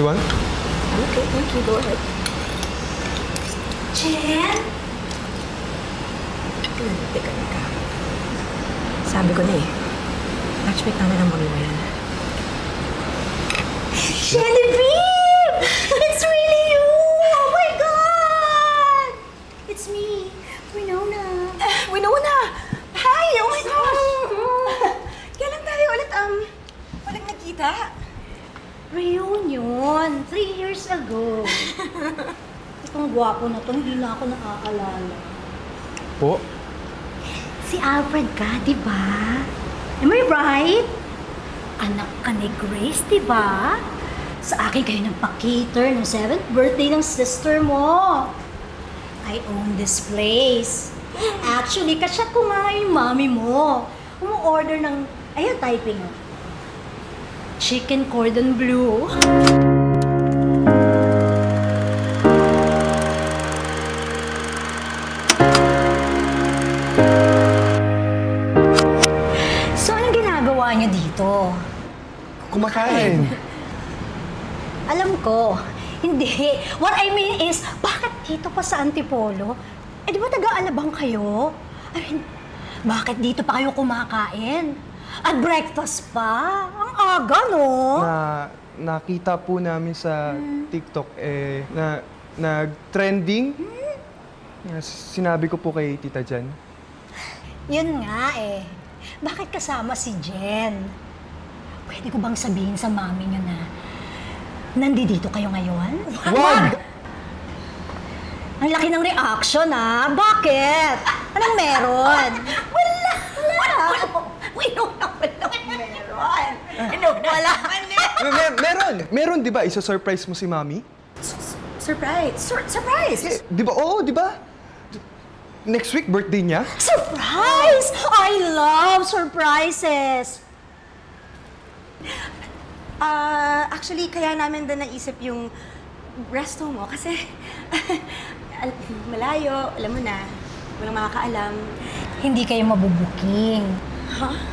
You want? Okay, thank you. Go ahead. Jen? Teka. Sabi ko na eh. Matchmate namin ang mga yan. Genevieve! It's really you! Oh my God! It's me, Winona. Winona! Hi! Oh my gosh! Kailan tayo ulit, walang nakita? Reunion! 3 years ago. Itong gwapo na to, hindi na ako nakaalala. Po? Si Alfred ka, di ba? Am I right? Anak ka ni Grace, di ba? Sa akin kayo nagpa-cater ng 7th birthday ng sister mo. I own this place. Actually, kasyat ko nga yung mami mo. Umu-order ng, ayun, typing. Chicken cordon bleu. So, anong ginagawa niyo dito? Kumakain. Alam ko, hindi. What I mean is, bakit dito pa sa Antipolo? Eh, di ba taga-Alabang kayo? I mean, bakit dito pa kayo kumakain? At breakfast pa? Ang aga, no? Nakita po namin sa TikTok, nag-trending. Sinabi ko po kay Tita Jan. Yun nga eh. Bakit kasama si Jen? Pwede ko bang sabihin sa mami niyo na nandito kayo ngayon? Wag! Ang laki ng reaction, ah. Bakit? Anong meron? Wala! Meron, di ba? Isa-surprise mo si Mami? Surprise! Surprise! Di ba? Oo, di ba? Next week, birthday niya? Surprise! I love surprises! Actually, kaya namin din naisip yung resto mo kasi malayo, alam mo na, walang makakaalam. Hindi kayo mabubuking.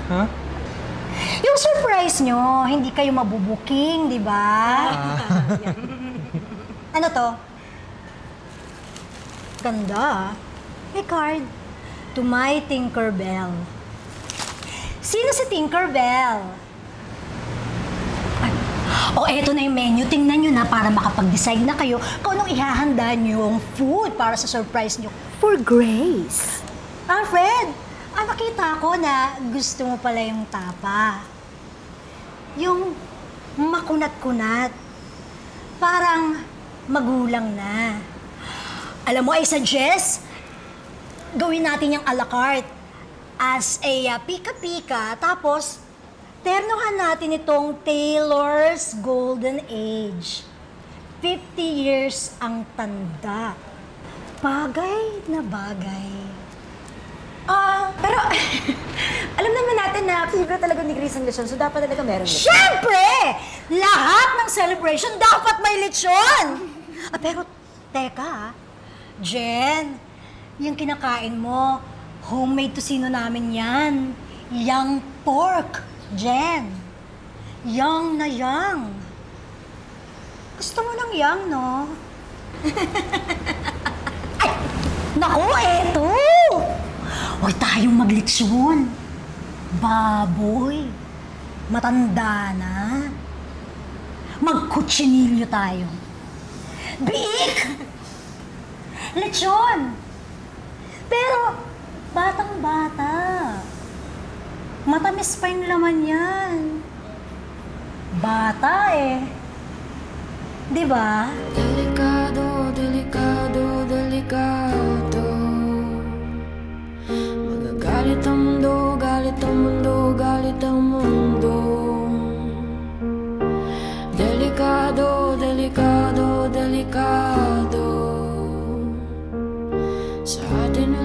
Ha? Yung surprise nyo, hindi kayo mabubuking, di ba? Ano to? Ganda. May card. To my Tinkerbell. Sino si Tinkerbell? O, eto na yung menu. Tingnan nyo na para makapag-decide na kayo kung anong ihahanda nyo yung food para sa surprise nyo for Grace. Alfred, nakita ko na gusto mo pala yung tapa. Yung makunat-kunat. Parang magulang na. Alam mo, I suggest gawin natin yung a la carte as a pika-pika, tapos ternohan natin itong Taylor's Golden Age. 50 years ang tanda. Bagay na bagay. Pero alam naman natin na favorite talaga ni Grace ang lechon, so dapat talaga meron lechon. Siyempre! Lahat ng celebration dapat may lechon! Pero, teka, Jen, yung kinakain mo, homemade tocino namin yan. Young pork, Jen. Young na young. Gusto mo ng young, no? Ay! Naku, eto! Huwag tayong maglitsyon. Baboy. Matanda na. Magkutsinilyo tayo. Biik! Lechon! Pero, batang-bata. Matamis pa yung laman yan. Bata eh. Di ba? Delikado, delikado, delikado. Magagalit ang mundo, galit ang mundo, galit ang mundo. Delikado, delikado, delikado. Sa atin